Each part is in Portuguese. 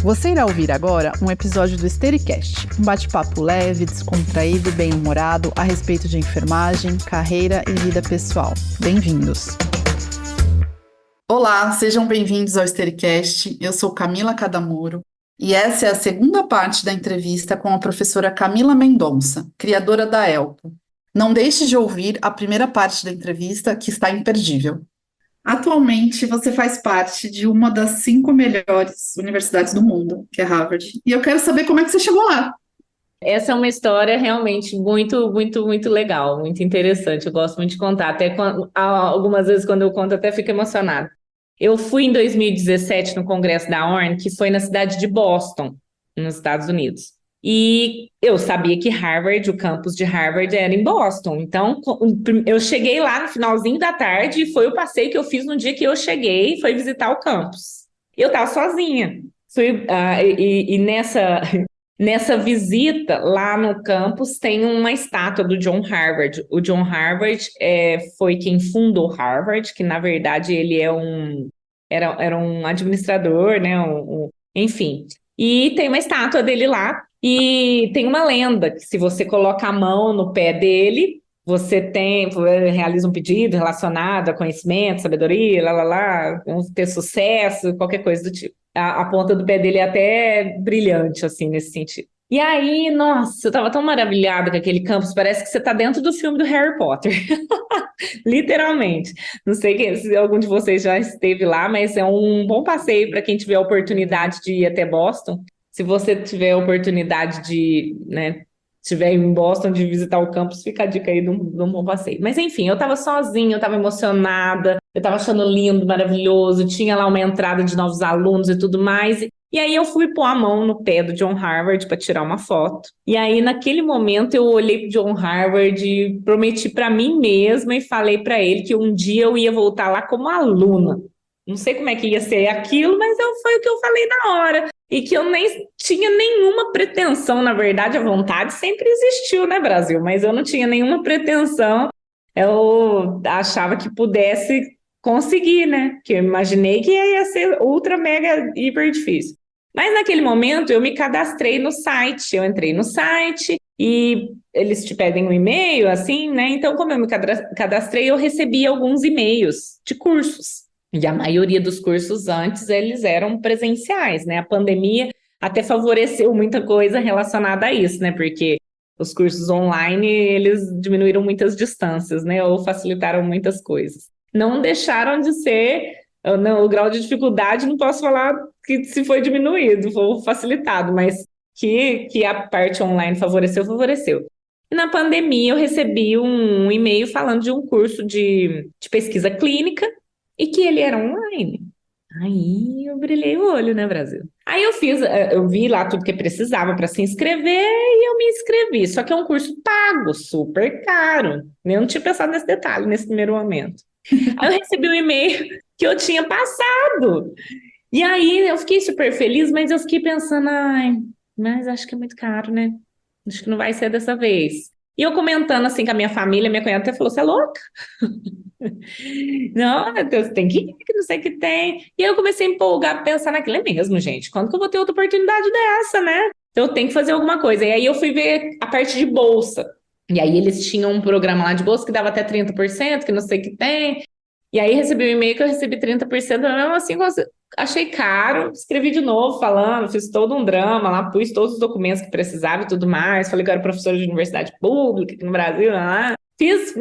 Você irá ouvir agora um episódio do Estericast, um bate-papo leve, descontraído e bem-humorado a respeito de enfermagem, carreira e vida pessoal. Bem-vindos! Olá, sejam bem-vindos ao Estericast. Eu sou Camila Cadamuro e essa é a segunda parte da entrevista com a professora Camila Mendonça, criadora da ELPO. Não deixe de ouvir a primeira parte da entrevista, que está imperdível. Atualmente, você faz parte de uma das 5 melhores universidades do mundo, que é Harvard. E eu quero saber como é que você chegou lá. Essa é uma história realmente muito legal, muito interessante. Eu gosto muito de contar. Algumas vezes, quando eu conto, até fico emocionada. Eu fui em 2017 no Congresso da ORN, que foi na cidade de Boston, nos Estados Unidos. E eu sabia que Harvard, o campus de Harvard, era em Boston. Então, eu cheguei lá no finalzinho da tarde e foi o passeio que eu fiz no dia que eu cheguei, foi visitar o campus. Eu estava sozinha. Nessa visita lá no campus tem uma estátua do John Harvard. O John Harvard foi quem fundou Harvard, que na verdade ele era um administrador, né? Enfim. E tem uma estátua dele lá. E tem uma lenda que se você coloca a mão no pé dele, você realiza um pedido relacionado a conhecimento, sabedoria, ter sucesso, qualquer coisa do tipo. A ponta do pé dele é até brilhante, assim, nesse sentido. E aí, nossa, eu tava tão maravilhada com aquele campus, parece que você tá dentro do filme do Harry Potter. Literalmente. Não sei se algum de vocês já esteve lá, mas é um bom passeio para quem tiver a oportunidade de ir até Boston. Se você tiver a oportunidade de, estiver em Boston, de visitar o campus, fica a dica aí de um bom passeio. Mas enfim, eu estava sozinha, eu estava emocionada, eu estava achando lindo, maravilhoso, tinha lá uma entrada de novos alunos e tudo mais. E aí eu fui pôr a mão no pé do John Harvard para tirar uma foto. E aí naquele momento eu olhei para o John Harvard e prometi para mim mesma e falei para ele que um dia eu ia voltar lá como aluna. Não sei como é que ia ser aquilo, mas foi o que eu falei na hora. E que eu nem tinha nenhuma pretensão, na verdade, a vontade sempre existiu, né, Brasil? Mas eu não tinha nenhuma pretensão, eu achava que pudesse conseguir, né? Porque eu imaginei que ia ser ultra, mega, hiper difícil. Mas naquele momento eu me cadastrei no site, eu entrei no site e eles te pedem um e-mail, assim, né? Então, como eu me cadastrei, eu recebi alguns e-mails de cursos. E a maioria dos cursos antes, eles eram presenciais, né? A pandemia até favoreceu muita coisa relacionada a isso, né? Porque os cursos online, eles diminuíram muitas distâncias, né? Ou facilitaram muitas coisas. Não deixaram de ser, o grau de dificuldade, não posso falar que se foi diminuído, foi facilitado, mas que a parte online favoreceu. E na pandemia, eu recebi um e-mail falando de um curso de pesquisa clínica, e que ele era online. Aí eu brilhei o olho, né, Brasil? Aí eu vi lá tudo que precisava para se inscrever e eu me inscrevi. Só que é um curso pago, super caro. Eu não tinha pensado nesse detalhe nesse primeiro momento. Aí eu recebi um e-mail que eu tinha passado. E aí eu fiquei super feliz, mas eu fiquei pensando, mas acho que é muito caro, né? Acho que não vai ser dessa vez. E eu comentando assim com a minha família, minha cunhada até falou, você é louca? Não, Deus, tem que ir, que não sei o que tem. E eu comecei a empolgar, pensar naquilo, é mesmo, gente, quando que eu vou ter outra oportunidade dessa, né? Então eu tenho que fazer alguma coisa. E aí eu fui ver a parte de bolsa. E aí eles tinham um programa lá de bolsa que dava até 30%, que não sei o que tem. E aí recebi um e-mail que eu recebi 30%, mas mesmo assim achei caro, escrevi de novo falando, fiz todo um drama lá, pus todos os documentos que precisava e tudo mais, falei que eu era professora de universidade pública aqui no Brasil, lá. Fiz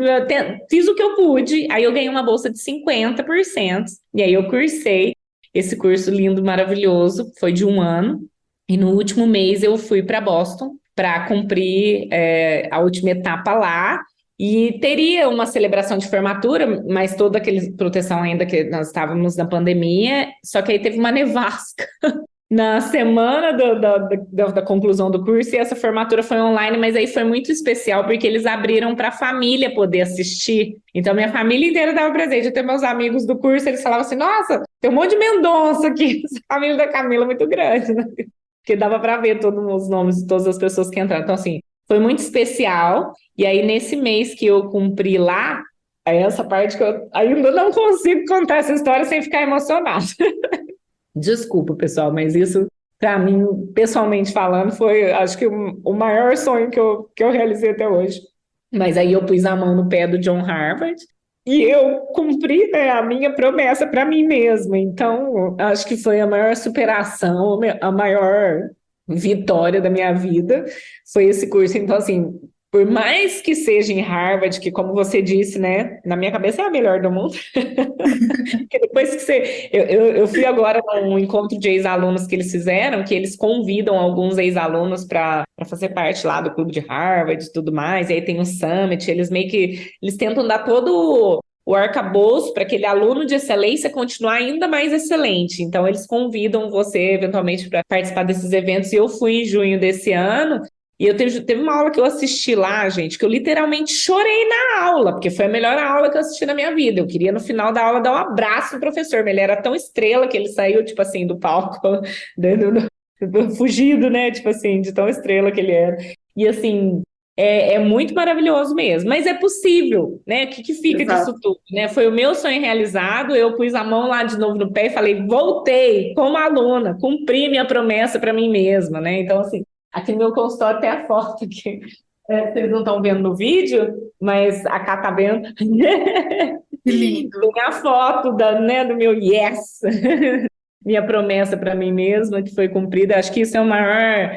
o que eu pude, aí eu ganhei uma bolsa de 50%, e aí eu cursei esse curso lindo, maravilhoso, foi de 1 ano, e no último mês eu fui para Boston para cumprir a última etapa lá, e teria uma celebração de formatura, mas toda aquela proteção ainda que nós estávamos na pandemia, só que aí teve uma nevasca na semana da conclusão do curso, e essa formatura foi online, mas aí foi muito especial, porque eles abriram para a família poder assistir. Então, minha família inteira dava presente. Até meus amigos do curso, eles falavam assim, nossa, tem um monte de Mendonça aqui, essa família da Camila é muito grande, né? Porque dava para ver todos os nomes de todas as pessoas que entraram. Então, assim, foi muito especial. E aí, nesse mês que eu cumpri lá, aí essa parte que eu ainda não consigo contar essa história sem ficar emocionada. Desculpa, pessoal, mas isso para mim, pessoalmente falando, foi, acho que o maior sonho que eu realizei até hoje. Mas aí eu pus a mão no pé do John Harvard e eu cumpri, né, a minha promessa para mim mesma. Então, acho que foi a maior superação, a maior vitória da minha vida, foi esse curso. Então, assim, por mais que seja em Harvard, que como você disse, né, na minha cabeça é a melhor do mundo, porque depois que você. Eu fui agora num encontro de ex-alunos que eles fizeram, que eles convidam alguns ex-alunos para fazer parte lá do clube de Harvard e tudo mais, e aí tem um summit, eles meio que. Eles tentam dar todo o arcabouço para aquele aluno de excelência continuar ainda mais excelente. Então, eles convidam você, eventualmente, para participar desses eventos, e eu fui em junho desse ano. E teve uma aula que eu assisti lá, gente, que eu literalmente chorei na aula, porque foi a melhor aula que eu assisti na minha vida. Eu queria, no final da aula, dar um abraço no professor, mas ele era tão estrela que ele saiu, tipo assim, do palco, fugido, né? Tipo assim, de tão estrela que ele era. E assim, é muito maravilhoso mesmo. Mas é possível, né? O que fica Exato. disso tudo, né? Foi o meu sonho realizado, eu pus a mão lá de novo no pé e falei, voltei como aluna, cumpri minha promessa para mim mesma, né? Então, assim, aqui no meu consultório tem a foto que vocês não estão vendo no vídeo, mas a Cá tá vendo. Que lindo. Tem a foto né, do meu yes, minha promessa para mim mesma, que foi cumprida. Acho que isso é a maior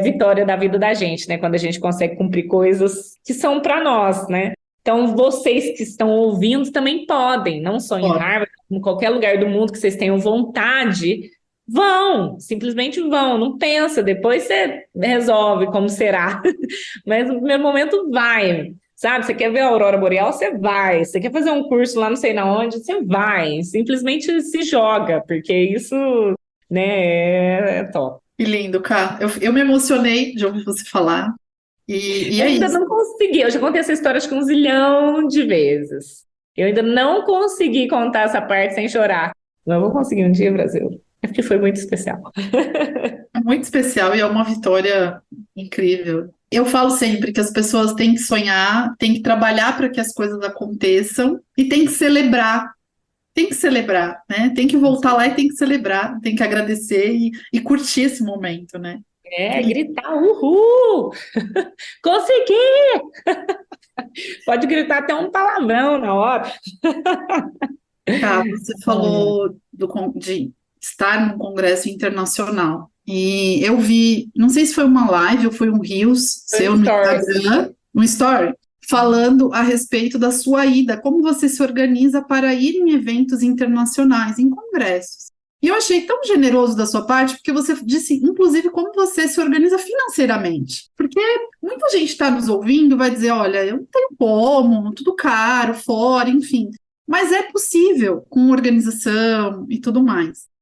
vitória da vida da gente, né? Quando a gente consegue cumprir coisas que são para nós, né? Então, vocês que estão ouvindo também podem, não só em Ó, Harvard, em qualquer lugar do mundo que vocês tenham vontade, vão, simplesmente vão, não pensa, depois você resolve como será. Mas no primeiro momento vai, sabe? Você quer ver a aurora boreal, você vai. Você quer fazer um curso lá não sei na onde, você vai. Simplesmente se joga, porque isso, né, é top. que lindo, Cá. Eu me emocionei de ouvir você falar. E Eu é ainda isso. não consegui, eu já contei essa história acho que 1 zilhão de vezes. Eu ainda não consegui contar essa parte sem chorar. Mas eu vou conseguir um dia, Brasil. É porque foi muito especial. É muito especial e é uma vitória incrível. Eu falo sempre que as pessoas têm que sonhar, têm que trabalhar para que as coisas aconteçam e têm que celebrar. Tem que celebrar, né? Tem que voltar lá e tem que celebrar, tem que agradecer e curtir esse momento, né? Que É, lindo. gritar, uhul! Consegui! Pode gritar até um palavrão na hora. Tá, você falou de estar num congresso internacional. E eu vi, não sei se foi uma live ou foi um Reels seu no Stories. Instagram, um story, falando a respeito da sua ida, como você se organiza para ir em eventos internacionais, em congressos. E eu achei tão generoso da sua parte, porque você disse, inclusive, como você se organiza financeiramente. Porque muita gente está nos ouvindo, vai dizer, olha, eu não tenho como, tudo caro, fora, enfim. Mas é possível com organização e tudo mais.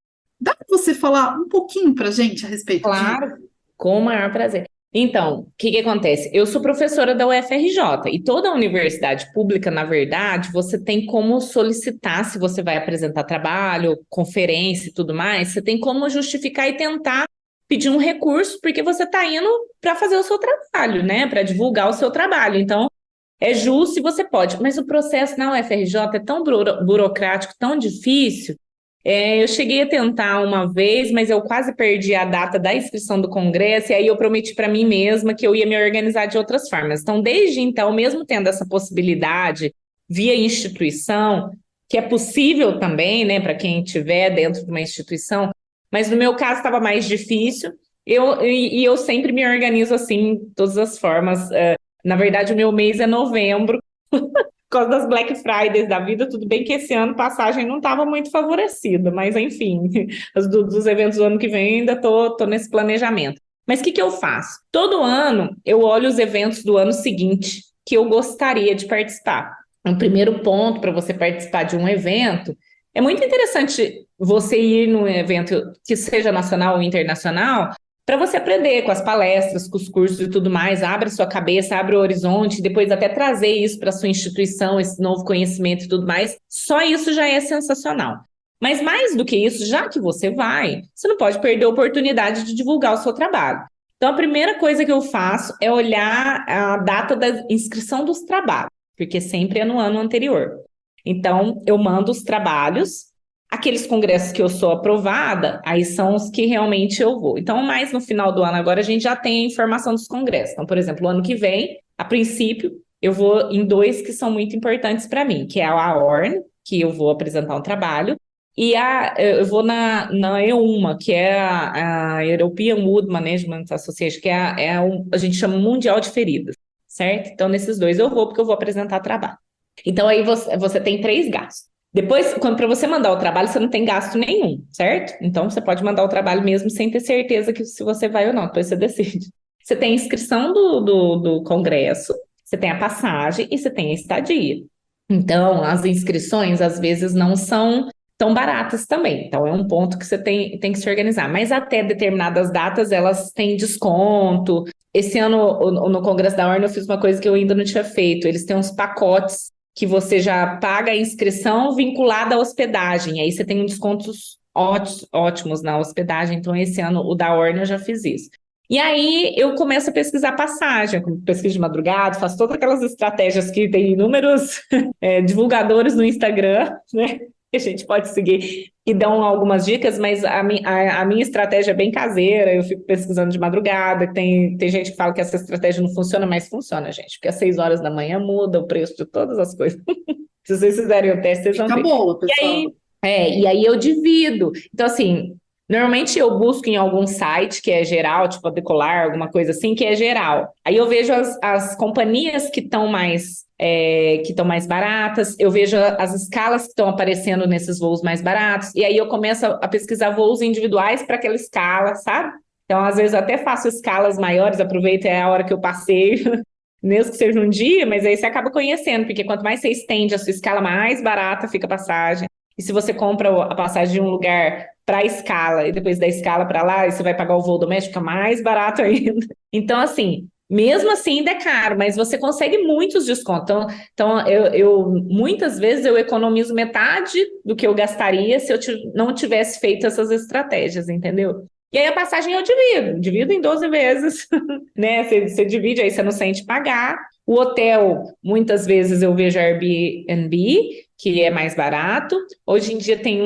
Dá para você falar um pouquinho para a gente a respeito disso? Claro, com o maior prazer. Então, o que acontece? Eu sou professora da UFRJ e toda universidade pública, na verdade, você tem como solicitar, se você vai apresentar trabalho, conferência e tudo mais, você tem como justificar e tentar pedir um recurso, porque você está indo para fazer o seu trabalho, né? Para divulgar o seu trabalho. Então, é justo e você pode. Mas o processo na UFRJ é tão burocrático, tão difícil. Eu cheguei a tentar uma vez, mas eu quase perdi a data da inscrição do congresso, e aí eu prometi para mim mesma que eu ia me organizar de outras formas. Então, desde então, mesmo tendo essa possibilidade via instituição, que é possível também, né, para quem estiver dentro de uma instituição, mas no meu caso estava mais difícil, eu sempre me organizo assim, de todas as formas. Na verdade, o meu mês é novembro, por causa das Black Fridays da vida, tudo bem que esse ano a passagem não estava muito favorecida, mas enfim, dos eventos do ano que vem ainda tô nesse planejamento. Mas o que eu faço? Todo ano eu olho os eventos do ano seguinte que eu gostaria de participar. O primeiro ponto para você participar de um evento é muito interessante você ir num evento que seja nacional ou internacional, para você aprender com as palestras, com os cursos e tudo mais, abre sua cabeça, abre o horizonte, depois até trazer isso para sua instituição, esse novo conhecimento e tudo mais, só isso já é sensacional. Mas mais do que isso, já que você vai, você não pode perder a oportunidade de divulgar o seu trabalho. Então, a primeira coisa que eu faço é olhar a data da inscrição dos trabalhos, porque sempre é no ano anterior. Então, eu mando os trabalhos Aqueles congressos que eu sou aprovada, aí são os que realmente eu vou. Então, mais no final do ano agora, a gente já tem a informação dos congressos. Então, por exemplo, o ano que vem, a princípio, eu vou em dois que são muito importantes para mim, que é a ORN, que eu vou apresentar um trabalho, e eu vou na EUMA, que é a European Wood Management Association, que a gente chama Mundial de Feridas, certo? Então, nesses dois eu vou, porque eu vou apresentar trabalho. Então, aí você tem 3 gastos. Depois, para você mandar o trabalho, você não tem gasto nenhum, certo? Então, você pode mandar o trabalho mesmo sem ter certeza que se você vai ou não, depois você decide. Você tem a inscrição do congresso, você tem a passagem e você tem a estadia. Então, as inscrições, às vezes, não são tão baratas também. Então, é um ponto que você tem que se organizar. Mas até determinadas datas, elas têm desconto. Esse ano, no Congresso da ORN, eu fiz uma coisa que eu ainda não tinha feito. Eles têm uns pacotes que você já paga a inscrição vinculada à hospedagem. Aí você tem descontos ótimos na hospedagem. Então, esse ano, o da ORN, eu já fiz isso. E aí, eu começo a pesquisar passagem, pesquiso de madrugada, faço todas aquelas estratégias que tem inúmeros divulgadores no Instagram, né? Que a gente pode seguir e dão algumas dicas, mas a minha estratégia é bem caseira, eu fico pesquisando de madrugada, tem gente que fala que essa estratégia não funciona, mas funciona, gente, porque às 6 horas da manhã muda o preço de todas as coisas. Se vocês fizerem o teste, vocês vão ver. Fica boa, pessoal. E aí eu divido. Então, assim, normalmente eu busco em algum site que é geral, tipo a Decolar, alguma coisa assim, que é geral. Aí eu vejo as companhias que estão mais baratas, eu vejo as escalas que estão aparecendo nesses voos mais baratos, e aí eu começo a pesquisar voos individuais para aquela escala, sabe? Então, às vezes, eu até faço escalas maiores, aproveito a hora que eu passei, mesmo que seja um dia, mas aí você acaba conhecendo, porque quanto mais você estende a sua escala, mais barata fica a passagem. E se você compra a passagem de um lugar para a escala, e depois da escala para lá, e você vai pagar o voo doméstico, fica mais barato ainda. Então, assim, mesmo assim ainda é caro, mas você consegue muitos descontos. Então muitas vezes eu economizo metade do que eu gastaria se eu não tivesse feito essas estratégias, entendeu? E aí a passagem eu divido em 12 vezes, né? Você divide, aí você não sente pagar. O hotel, muitas vezes eu vejo Airbnb, que é mais barato. Hoje em dia tem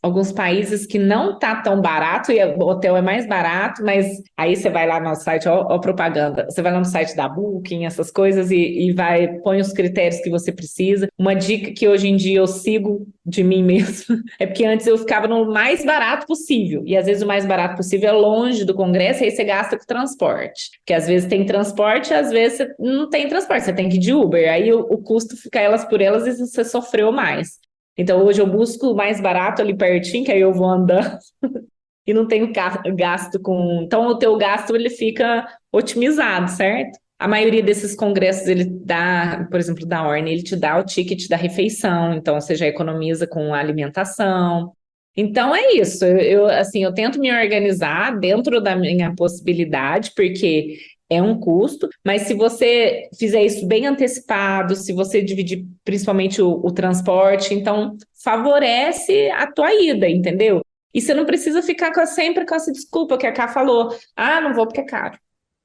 alguns países que não tá tão barato e o hotel é mais barato, mas aí você vai lá no site, ó propaganda, você vai lá no site da Booking, essas coisas e põe os critérios que você precisa. Uma dica que hoje em dia eu sigo de mim mesmo é porque antes eu ficava no mais barato possível e às vezes o mais barato possível é longe do congresso e aí você gasta com transporte, porque às vezes tem transporte, às vezes você não tem transporte, você tem que ir de Uber, aí o custo fica elas por elas e você sofreu mais. Então, hoje eu busco o mais barato ali pertinho, que aí eu vou andando e não tenho gasto com... Então, o teu gasto, ele fica otimizado, certo? A maioria desses congressos, ele dá, por exemplo, da ORN, ele te dá o ticket da refeição, então você já economiza com a alimentação. Então, é isso. Eu tento me organizar dentro da minha possibilidade, porque é um custo, mas se você fizer isso bem antecipado, se você dividir principalmente o transporte, então favorece a tua ida, entendeu? E você não precisa ficar sempre com essa desculpa que a Ká falou. Ah, não vou porque é caro.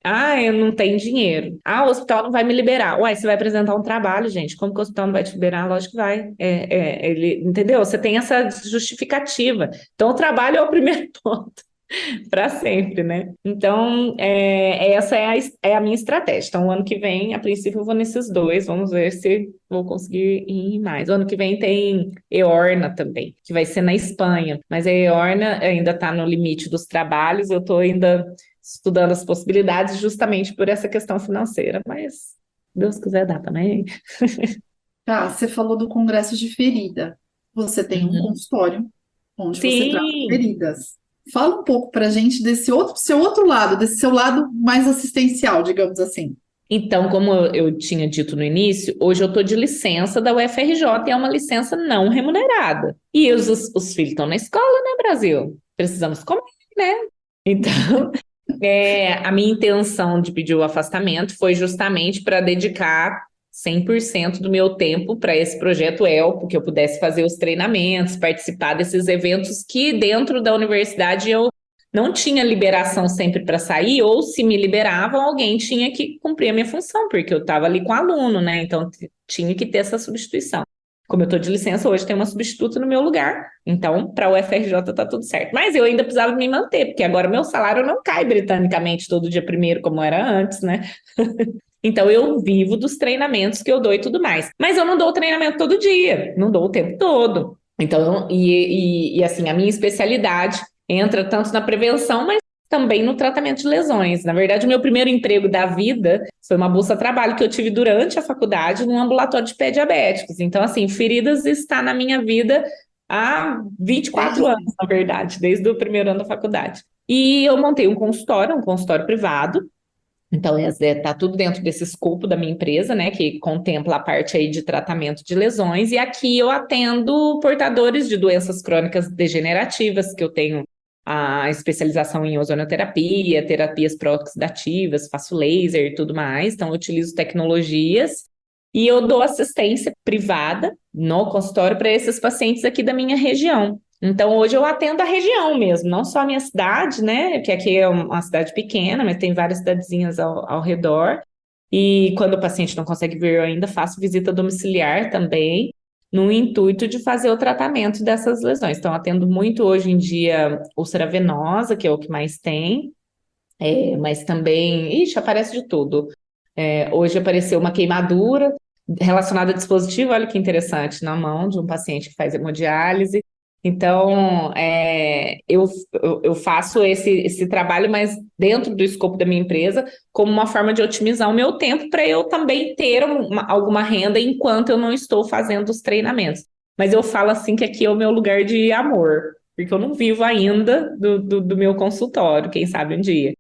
Ah, eu não tenho dinheiro. Ah, o hospital não vai me liberar. Uai, você vai apresentar um trabalho, gente. Como que o hospital não vai te liberar? Lógico que vai. Entendeu? Você tem essa justificativa. Então, o trabalho é o primeiro ponto. Para sempre, né? Então, essa é a minha estratégia. Então, o ano que vem, a princípio, eu vou nesses dois. Vamos ver se vou conseguir ir mais. O ano que vem tem EORNA também, que vai ser na Espanha. Mas a EORNA ainda está no limite dos trabalhos. Eu estou ainda estudando as possibilidades justamente por essa questão financeira. Mas, se Deus quiser, dá também. Tá, você falou do Congresso de Ferida. Você tem um consultório onde você trata Sim. feridas. Fala um pouco pra gente desse seu outro lado, desse seu lado mais assistencial, digamos assim. Então, como eu tinha dito no início, hoje eu estou de licença da UFRJ e é uma licença não remunerada. E os filhos estão na escola, né, Brasil? Precisamos comer, né? Então, a minha intenção de pedir o afastamento foi justamente para dedicar 100% do meu tempo para esse projeto ELPO, que eu pudesse fazer os treinamentos, participar desses eventos que dentro da universidade eu não tinha liberação sempre para sair, ou se me liberavam, alguém tinha que cumprir a minha função, porque eu estava ali com aluno, né? Então tinha que ter essa substituição. Como eu estou de licença hoje, tem uma substituta no meu lugar. Então, para o UFRJ tá tudo certo. Mas eu ainda precisava me manter, porque agora meu salário não cai britanicamente todo dia primeiro, como era antes, né? Então, eu vivo dos treinamentos que eu dou e tudo mais. Mas eu não dou o treinamento todo dia, não dou o tempo todo. Então, assim, a minha especialidade entra tanto na prevenção, mas também no tratamento de lesões. Na verdade, o meu primeiro emprego da vida foi uma bolsa-trabalho que eu tive durante a faculdade num ambulatório de pé diabéticos. Então, assim, feridas está na minha vida há 24 anos, na verdade, desde o primeiro ano da faculdade. E eu montei um consultório privado. Então, está tudo dentro desse escopo da minha empresa, né, que contempla a parte aí de tratamento de lesões, e aqui eu atendo portadores de doenças crônicas degenerativas, que eu tenho a especialização em ozonoterapia, terapias pró-oxidativas, faço laser e tudo mais, então eu utilizo tecnologias, e eu dou assistência privada no consultório para esses pacientes aqui da minha região. Então, hoje eu atendo a região mesmo, não só a minha cidade, né? Que aqui é uma cidade pequena, mas tem várias cidadezinhas ao redor. E quando o paciente não consegue vir, eu ainda faço visita domiciliar também, no intuito de fazer o tratamento dessas lesões. Então, atendo muito hoje em dia úlcera venosa, que é o que mais tem, mas também, aparece de tudo. Hoje apareceu uma queimadura relacionada a dispositivo, olha que interessante, na mão de um paciente que faz hemodiálise. Então, eu faço esse trabalho, mas dentro do escopo da minha empresa, como uma forma de otimizar o meu tempo para eu também ter alguma renda enquanto eu não estou fazendo os treinamentos. Mas eu falo assim que aqui é o meu lugar de amor, porque eu não vivo ainda do meu consultório, quem sabe um dia.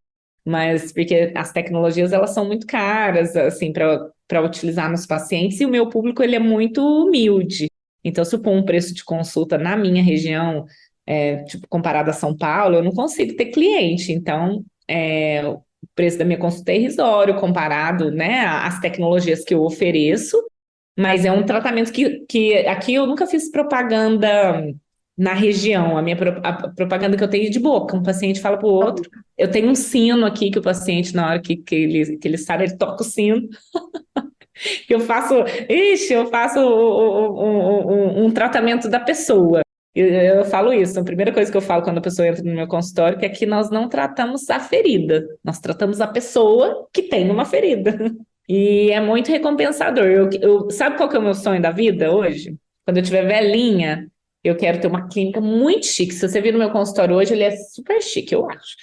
Mas porque as tecnologias, elas são muito caras, assim, para utilizar nos pacientes, e o meu público, ele é muito humilde. Então, se eu pôr um preço de consulta na minha região, tipo, comparado a São Paulo, eu não consigo ter cliente. Então, o preço da minha consulta é irrisório comparado, né, às tecnologias que eu ofereço, mas é um tratamento que aqui eu nunca fiz propaganda na região. A propaganda que eu tenho é de boca. Um paciente fala para o outro. Eu tenho um sino aqui que o paciente, na hora que ele sabe, ele toca o sino. Eu faço um tratamento da pessoa. Eu falo isso, a primeira coisa que eu falo quando a pessoa entra no meu consultório, que aqui nós não tratamos a ferida, nós tratamos a pessoa que tem uma ferida. E é muito recompensador. Sabe qual que é o meu sonho da vida hoje? Quando eu tiver velhinha, eu quero ter uma clínica muito chique. Se você vir no meu consultório hoje, ele é super chique, eu acho.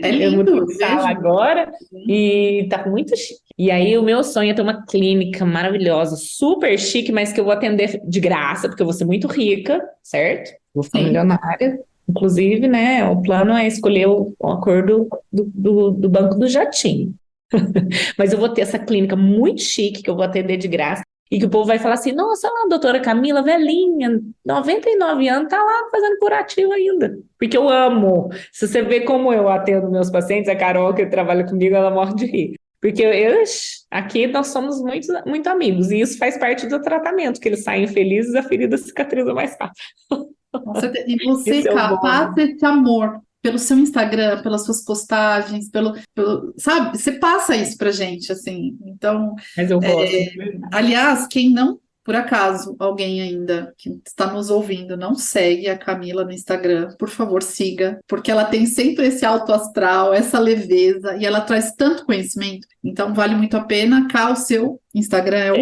É Eu lindo, mudei de sala agora e tá muito chique. E aí o meu sonho é ter uma clínica maravilhosa, super chique, mas que eu vou atender de graça, porque eu vou ser muito rica, certo? Vou ficar milionária. Inclusive, né, o plano é escolher o acordo do Banco do Jatinho. Mas eu vou ter essa clínica muito chique, que eu vou atender de graça, e que o povo vai falar assim, nossa, lá a doutora Camila, velhinha, 99 anos, tá lá fazendo curativo ainda. Porque eu amo. Se você vê como eu atendo meus pacientes, a Carol, que trabalha comigo, ela morre de rir. Porque aqui nós somos muito, muito amigos, e isso faz parte do tratamento, que eles saem felizes, a ferida cicatriza mais fácil. E você, Cá, passa esse amor pelo seu Instagram, pelas suas postagens, sabe? Você passa isso pra gente, assim. Então, mas eu gosto. Aliás, quem não, por acaso, alguém ainda que está nos ouvindo, não segue a Camila no Instagram, por favor, siga, porque ela tem sempre esse alto astral, essa leveza, e ela traz tanto conhecimento. Então, vale muito a pena. Cá, o seu Instagram é o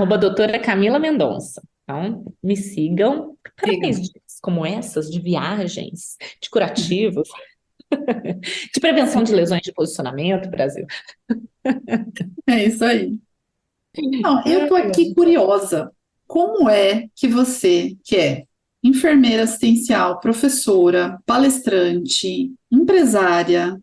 @... doutora Camila Mendonça. Então, me sigam para mais dicas como essas, de viagens, de curativos, de prevenção de lesões de posicionamento, Brasil. É isso aí. Não, eu estou aqui curiosa. Como é que você, que é enfermeira assistencial, professora, palestrante, empresária,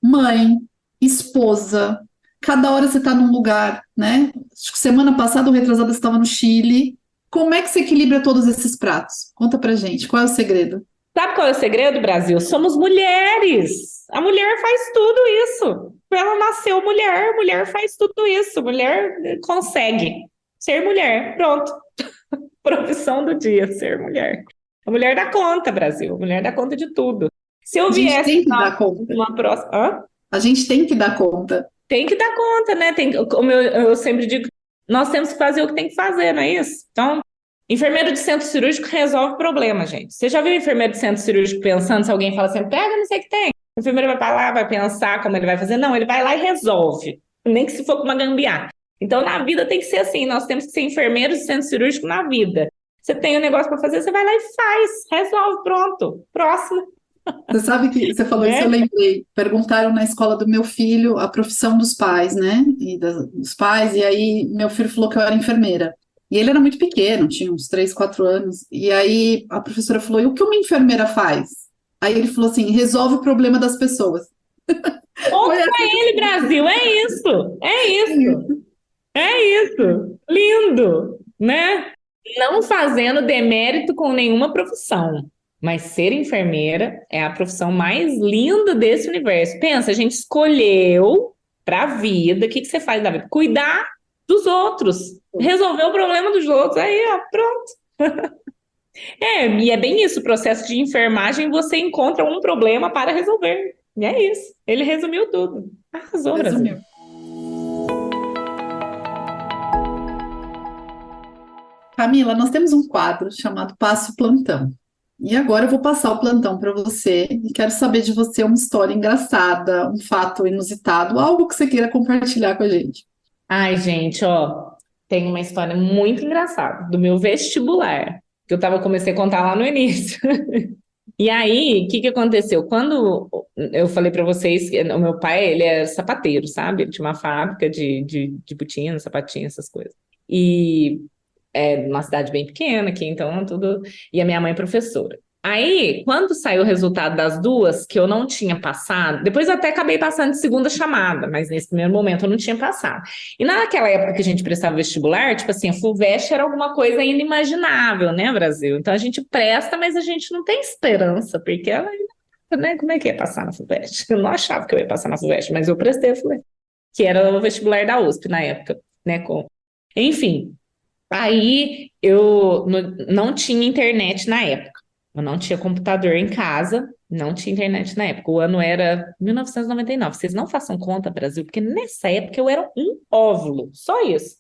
mãe, esposa, cada hora você está num lugar, né? Acho que semana passada ou retrasada você estava no Chile. Como é que você equilibra todos esses pratos? Conta pra gente, qual é o segredo? Sabe qual é o segredo, Brasil? Somos mulheres. A mulher faz tudo isso. Ela nasceu mulher, mulher faz tudo isso. Mulher consegue ser mulher. Pronto. Profissão do dia, ser mulher. A mulher dá conta, Brasil. A mulher dá conta de tudo. Se eu viesse... A gente tem que dar conta. Uma próxima... A gente tem que dar conta. Tem que dar conta, né? Como eu sempre digo, nós temos que fazer o que tem que fazer, não é isso? Então, enfermeiro de centro cirúrgico resolve problema, gente. Você já viu enfermeiro de centro cirúrgico pensando se alguém fala assim, pega, não sei o que tem. O enfermeiro vai para lá, vai pensar como ele vai fazer. Não, ele vai lá e resolve. Nem que se for com uma gambiarra. Então, na vida tem que ser assim. Nós temos que ser enfermeiros de centro cirúrgico na vida. Você tem um negócio para fazer, você vai lá e faz. Resolve, pronto. Próximo. Você sabe que você falou isso, eu Né? lembrei. Perguntaram na escola do meu filho a profissão dos pais, né? Dos pais, e aí meu filho falou que eu era enfermeira. E ele era muito pequeno, tinha uns 3, 4 anos. E aí a professora falou: e o que uma enfermeira faz? Aí ele falou assim: resolve o problema das pessoas. Ponto Foi para assim ele, Brasil. É isso. É isso. É isso. Lindo, né? Não fazendo demérito com nenhuma profissão, mas ser enfermeira é a profissão mais linda desse universo. Pensa, a gente escolheu para a vida, o que que você faz na vida? Cuidar dos outros, resolver o problema dos outros. Aí, ó, pronto. E é bem isso, o processo de enfermagem, você encontra um problema para resolver. E é isso. Ele resumiu tudo. Arrasou, Brasil. resumiu. Camila, nós temos um quadro chamado Passo Plantão. E agora eu vou passar o plantão para você e quero saber de você uma história engraçada, um fato inusitado, algo que você queira compartilhar com a gente. Ai, gente, ó, tem uma história muito engraçada do meu vestibular, que comecei a contar lá no início. E aí, o que que aconteceu? Quando eu falei para vocês que o meu pai, ele era sapateiro, sabe? Ele tinha uma fábrica de botina, sapatinho, essas coisas. E uma cidade bem pequena aqui, então tudo. E a minha mãe é professora. Aí, quando saiu o resultado das duas, que eu não tinha passado, depois eu até acabei passando de segunda chamada, mas nesse primeiro momento eu não tinha passado. E naquela época que a gente prestava vestibular, tipo assim, a FUVEST era alguma coisa inimaginável, né, Brasil? Então a gente presta, mas a gente não tem esperança, porque ela, né, como é que ia passar na FUVEST? Eu não achava que eu ia passar na FUVEST, mas eu prestei a FUVEST, que era o vestibular da USP na época, né? Enfim. Aí eu não tinha internet na época. Eu não tinha computador em casa, não tinha internet na época. O ano era 1999. Vocês não façam conta, Brasil, porque nessa época eu era um óvulo, só isso.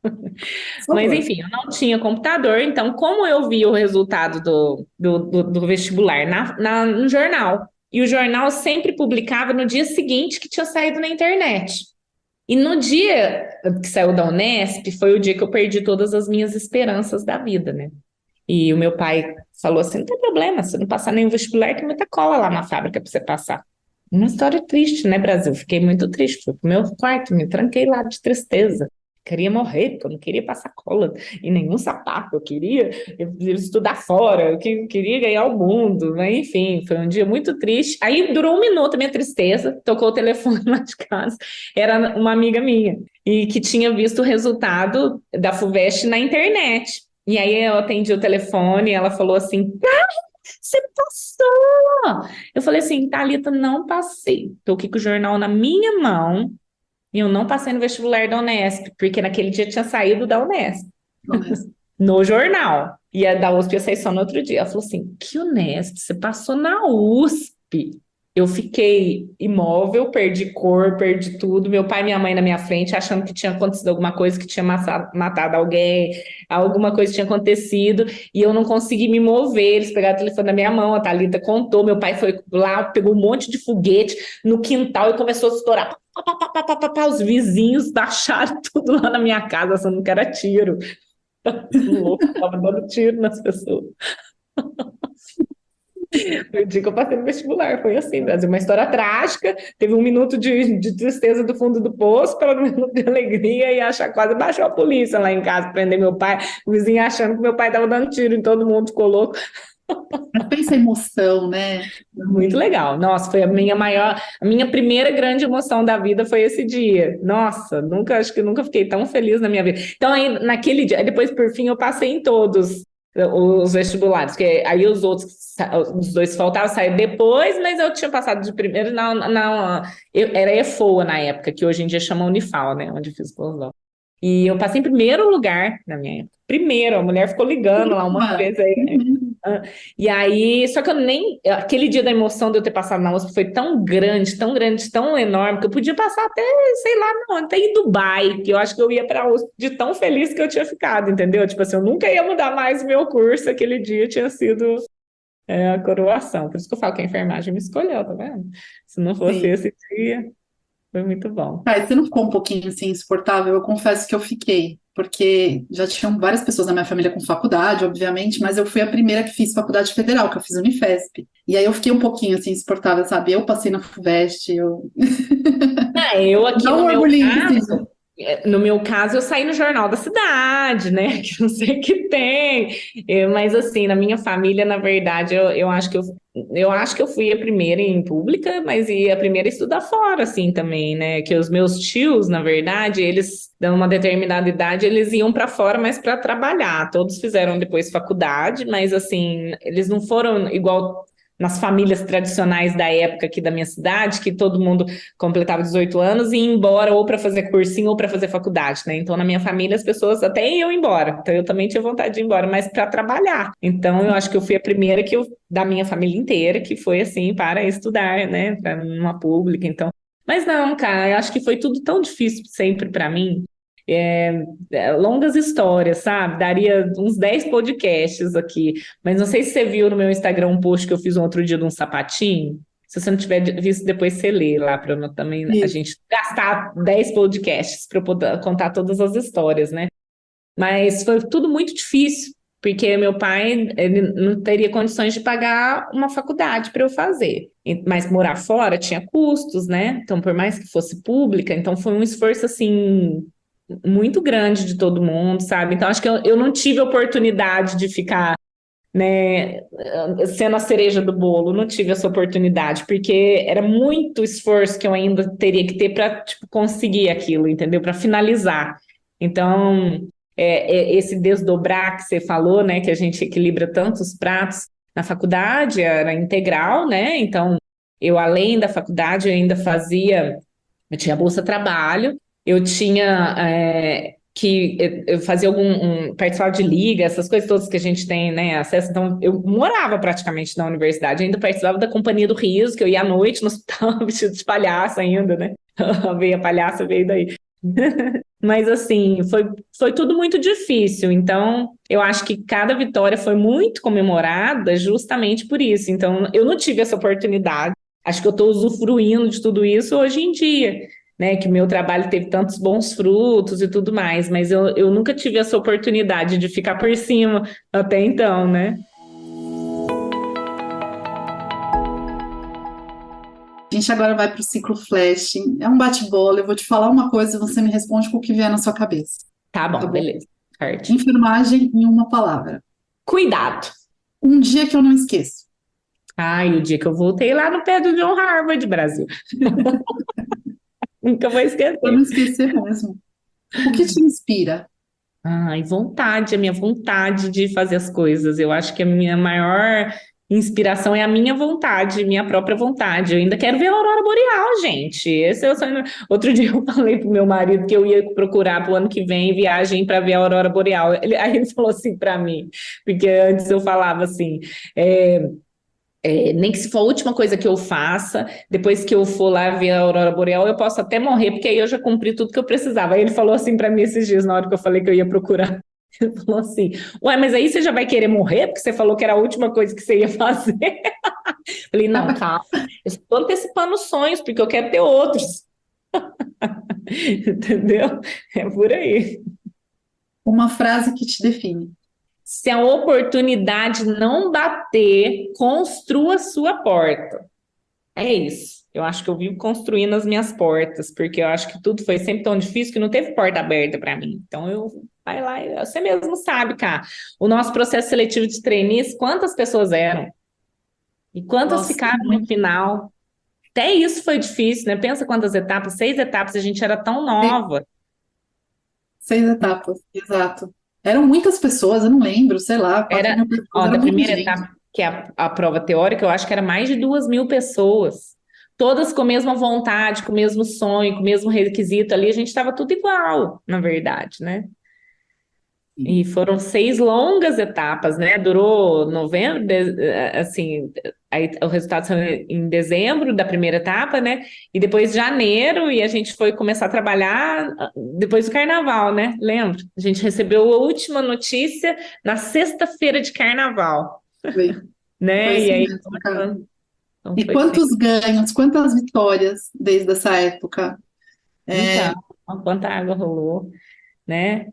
Por Mas favor. enfim, eu não tinha computador, então como eu vi o resultado do vestibular no jornal, e o jornal sempre publicava no dia seguinte que tinha saído na internet. E no dia que saiu da Unesp, foi o dia que eu perdi todas as minhas esperanças da vida, né? E o meu pai falou assim: não tem problema, se não passar nenhum vestibular, tem muita cola lá na fábrica para você passar. Uma história triste, né, Brasil? Fiquei muito triste. Fui pro meu quarto, me tranquei lá de tristeza. Queria morrer, porque eu não queria passar cola em nenhum sapato. Eu queria estudar fora, eu queria ganhar o mundo. Mas, enfim, foi um dia muito triste. Aí durou 1 minuto a minha tristeza, tocou o telefone lá de casa. Era uma amiga minha, e que tinha visto o resultado da FUVEST na internet. E aí eu atendi o telefone e ela falou assim: você passou! Eu falei assim: Thalita, não passei. Tô aqui com o jornal na minha mão e eu não passei no vestibular da Unesp, porque naquele dia tinha saído da Unesp, Honesto. no jornal. E a da USP ia sair só no outro dia. Ela falou assim: que Unesp? Você passou na USP. Eu fiquei imóvel, perdi cor, perdi tudo. Meu pai e minha mãe na minha frente, achando que tinha acontecido alguma coisa, que tinha matado alguém, alguma coisa tinha acontecido, e eu não consegui me mover. Eles pegaram o telefone da minha mão, a Thalita contou. Meu pai foi lá, pegou um monte de foguete no quintal e começou a estourar. Pá, pá, pá, pá, pá, pá, pá. Os vizinhos baixaram tudo lá na minha casa, achando que era tiro. Louco, tava dando tiro nas pessoas. Foi o dia que eu passei no vestibular, foi assim, Brasil, uma história trágica, teve 1 minuto de tristeza do fundo do poço, pelo 1 minuto de alegria, e quase baixou a polícia lá em casa, prender meu pai, o vizinho achando que meu pai estava dando tiro em todo mundo, ficou louco. Mas pensa a emoção, né? Muito legal, nossa, foi a minha primeira grande emoção da vida foi esse dia, nossa, acho que nunca fiquei tão feliz na minha vida. Então aí, naquele dia, depois por fim eu passei em todos os vestibulares, que aí os outros, os dois faltavam sair depois, mas eu tinha passado de primeiro era EFOA na época, que hoje em dia chama Unifal, né, onde fiz o pós-doc. E eu passei em primeiro lugar na minha época. Primeiro, a mulher ficou ligando lá uma Ufa! vez aí. E aí, só que eu nem. Aquele dia da emoção de eu ter passado na USP foi tão grande, tão enorme, que eu podia passar até, sei lá, não, até em Dubai, que eu acho que eu ia para a USP de tão feliz que eu tinha ficado, entendeu? Tipo assim, eu nunca ia mudar mais o meu curso, aquele dia tinha sido a coroação. Por isso que eu falo que a enfermagem me escolheu, tá vendo? Se não fosse Sim. esse dia, foi muito bom. Mas você não ficou um pouquinho assim insuportável? Eu confesso que eu fiquei, porque já tinham várias pessoas da minha família com faculdade, obviamente, mas eu fui a primeira que fiz faculdade federal, que eu fiz Unifesp. E aí eu fiquei um pouquinho assim insuportável, sabe? Eu passei na FUVEST, eu. Eu aqui Dá no um meu orgulhinho, caso. assim. No meu caso, eu saí no Jornal da Cidade, né? Que eu sei que tem. Mas assim, na minha família, na verdade, eu acho que eu fui a primeira em pública, mas e a primeira a estudar fora, assim, também, né? Que os meus tios, na verdade, eles, dão uma determinada idade, eles iam para fora, mas para trabalhar. Todos fizeram depois faculdade, mas assim, eles não foram igual nas famílias tradicionais da época aqui da minha cidade, que todo mundo completava 18 anos e ia embora ou para fazer cursinho ou para fazer faculdade, né? Então, na minha família, as pessoas até iam embora. Então, eu também tinha vontade de ir embora, mas para trabalhar. Então, eu acho que eu fui a primeira da minha família inteira que foi assim para estudar, né? Para uma pública. Então, mas não, cara, eu acho que foi tudo tão difícil sempre para mim. Longas histórias, sabe? Daria uns 10 podcasts aqui. Mas não sei se você viu no meu Instagram um post que eu fiz um outro dia de um sapatinho. Se você não tiver visto, depois você lê lá para também a Isso. gente gastar 10 podcasts para eu poder contar todas as histórias, né? Mas foi tudo muito difícil, porque meu pai ele não teria condições de pagar uma faculdade para eu fazer. Mas morar fora tinha custos, né? Então, por mais que fosse pública, então foi um esforço assim muito grande de todo mundo, sabe? Então, acho que eu não tive oportunidade de ficar, né, sendo a cereja do bolo, não tive essa oportunidade, porque era muito esforço que eu ainda teria que ter para, tipo, conseguir aquilo, entendeu? Para finalizar. Então, esse desdobrar que você falou, né, que a gente equilibra tantos pratos, na faculdade era integral, né? Então, eu, além da faculdade, eu ainda fazia, eu tinha bolsa trabalho, eu tinha que eu fazia participava de liga, essas coisas todas que a gente tem, né, acesso. Então, eu morava praticamente na universidade, eu ainda participava da Companhia do Riso, que eu ia à noite no hospital vestido de palhaça ainda, né? Veio a palhaça, veio daí. Mas assim, foi tudo muito difícil. Então, eu acho que cada vitória foi muito comemorada justamente por isso. Então, eu não tive essa oportunidade. Acho que eu estou usufruindo de tudo isso hoje em dia, né? Que meu trabalho teve tantos bons frutos e tudo mais, mas eu nunca tive essa oportunidade de ficar por cima até então, né? A gente agora vai para o ciclo flash. É um bate-bola. Eu vou te falar uma coisa e você me responde com o que vier na sua cabeça. Tá Tá bom, bom? beleza. Certo. Enfermagem em uma palavra. Cuidado. Um dia que eu não esqueço. Ai, o dia que eu voltei lá no pé do John Harvard, Brasil. Nunca vou Eu não esquecer. esquecer mesmo. O que te inspira? Ai, vontade, a minha vontade de fazer as coisas. Eu acho que a minha maior inspiração é a minha vontade, minha própria vontade. Eu ainda quero ver a aurora boreal, gente. Esse é o sonho. Outro dia eu falei pro meu marido que eu ia procurar pro ano que vem viagem para ver a aurora boreal. Aí ele falou assim para mim, porque antes eu falava assim, é, nem que se for a última coisa que eu faça, depois que eu for lá ver a aurora boreal, eu posso até morrer, porque aí eu já cumpri tudo que eu precisava. Aí ele falou assim para mim esses dias, na hora que eu falei que eu ia procurar. Ele falou assim: Ué, mas aí você já vai querer morrer, porque você falou que era a última coisa que você ia fazer. Eu falei: Não, calma, eu estou antecipando os sonhos, porque eu quero ter outros. Entendeu? É por aí. Uma frase que te define. Se a oportunidade não bater, construa a sua porta. É isso. Eu acho que eu vivo construindo as minhas portas, porque eu acho que tudo foi sempre tão difícil que não teve porta aberta para mim. Então eu vai lá, você mesmo sabe, cara. O nosso processo seletivo de trainees, quantas pessoas eram? E quantas Nossa, ficaram no final? Até isso foi difícil, né? Pensa quantas etapas, 6 etapas, a gente era tão nova. 6 etapas, exato. Eram muitas pessoas, eu não lembro, sei lá, 4 mil pessoas, Ó, era da muita primeira gente. etapa, que é a prova teórica, eu acho que era mais de 2.000 pessoas. todas com a mesma vontade, com o mesmo sonho, com o mesmo requisito ali, a gente estava tudo igual, na verdade, né? E foram 6 longas etapas, né? Durou novembro, assim, aí o resultado saiu em dezembro da primeira etapa, né? E depois janeiro, e a gente foi começar a trabalhar depois do carnaval, né? Lembro? A gente recebeu a última notícia na sexta-feira de carnaval, Foi, né? foi E isso aí, mesmo, cara. então E foi assim. quantos ganhos, quantas vitórias desde essa época? Então, quanta água rolou, né?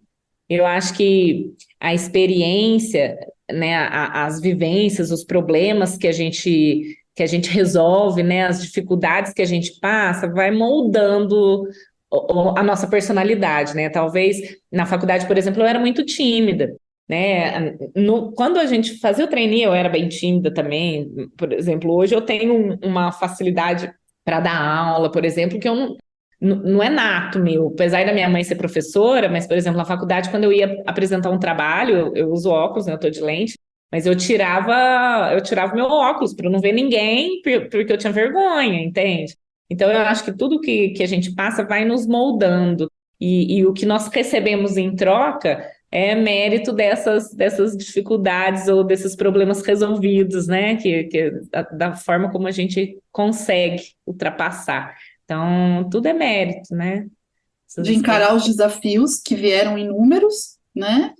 Eu acho que a experiência, né, as vivências, os problemas que a gente resolve, né, as dificuldades que a gente passa, vai moldando a nossa personalidade, né? Talvez na faculdade, por exemplo, eu era muito tímida, né? Quando a gente fazia o trainee, eu era bem tímida também. Por exemplo, hoje eu tenho uma facilidade para dar aula, por exemplo, que eu não é nato meu, apesar da minha mãe ser professora, mas, por exemplo, na faculdade, quando eu ia apresentar um trabalho, eu uso óculos, né, eu tô de lente, mas eu tirava meu óculos para não ver ninguém, porque eu tinha vergonha, entende? Então, eu acho que tudo que a gente passa vai nos moldando, e o que nós recebemos em troca é mérito dessas dificuldades ou desses problemas resolvidos, né, da forma como a gente consegue ultrapassar. Então, tudo é mérito, né? Essas De encarar experiências os desafios que vieram inúmeros, né?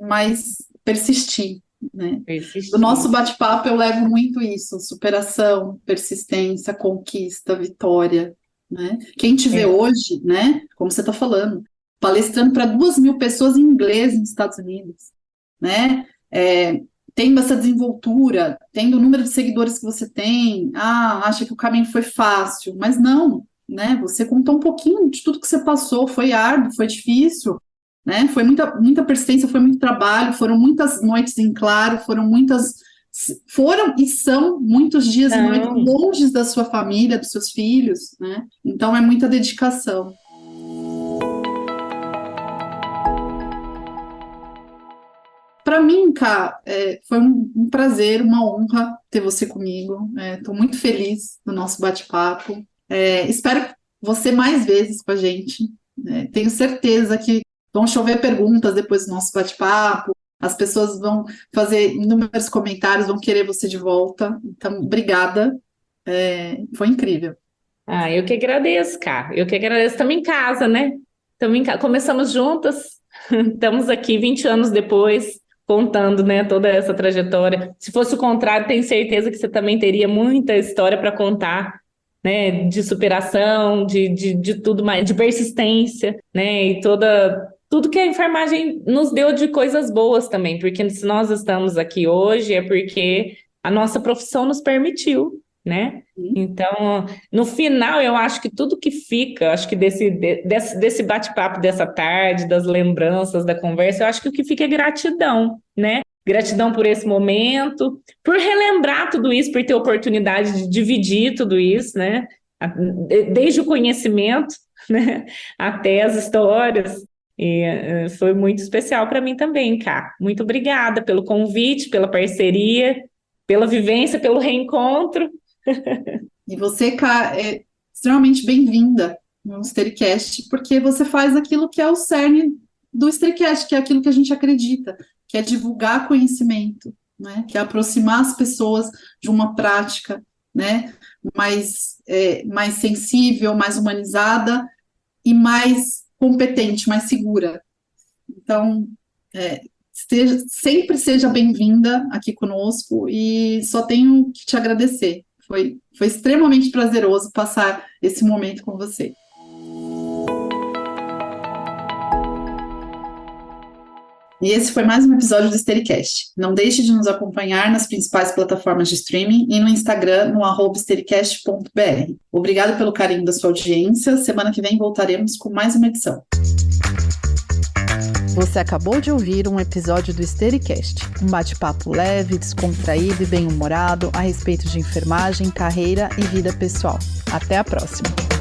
Mas persistir, né? Do nosso persistir. bate-papo eu levo muito isso: superação, persistência, conquista, vitória, né? Quem te vê É, hoje, né? Como você está falando, palestrando para 2.000 pessoas em inglês nos Estados Unidos, né? Tendo essa desenvoltura, tendo o número de seguidores que você tem, acha que o caminho foi fácil, mas não, né? Você contou um pouquinho de tudo que você passou, foi árduo, foi difícil, né? Foi muita persistência, foi muito trabalho, foram muitas noites em claro, foram e são muitos dias e noites então, longe da sua família, dos seus filhos, né? Então é muita dedicação. Para mim, Cá, foi um prazer, uma honra ter você comigo. Estou muito feliz do nosso bate-papo. Espero você mais vezes com a gente. Tenho certeza que vão chover perguntas depois do nosso bate-papo. As pessoas vão fazer inúmeros comentários, vão querer você de volta. Então, obrigada. Foi incrível. eu que agradeço, cara. Eu que agradeço. Estamos em casa, né? Começamos juntas, estamos aqui 20 anos depois, contando, né, toda essa trajetória. Se fosse o contrário, tenho certeza que você também teria muita história para contar, né, de superação, de tudo mais, de persistência, né, e tudo que a enfermagem nos deu de coisas boas também, porque se nós estamos aqui hoje é porque a nossa profissão nos permitiu, né? Então, no final, eu acho que tudo que fica, acho que desse bate-papo dessa tarde, das lembranças, da conversa, eu acho que o que fica é gratidão, né? Gratidão por esse momento, por relembrar tudo isso, por ter oportunidade de dividir tudo isso, né? Desde o conhecimento, né? Até as histórias. E foi muito especial para mim também, Cá. Muito obrigada pelo convite, pela parceria, pela vivência, pelo reencontro. E você, Cá, é extremamente bem-vinda no Histericast, porque você faz aquilo que é o cerne do Histericast, que é aquilo que a gente acredita, que é divulgar conhecimento, né? Que é aproximar as pessoas de uma prática, né? Mais sensível, mais humanizada e mais competente, mais segura. Então, sempre seja bem-vinda aqui conosco e só tenho que te agradecer. Foi extremamente prazeroso passar esse momento com você. E esse foi mais um episódio do Histericast. Não deixe de nos acompanhar nas principais plataformas de streaming e no Instagram, no @histericast.br. Obrigado pelo carinho da sua audiência. Semana que vem voltaremos com mais uma edição. Você acabou de ouvir um episódio do Histericast, um bate-papo leve, descontraído e bem-humorado a respeito de enfermagem, carreira e vida pessoal. Até a próxima!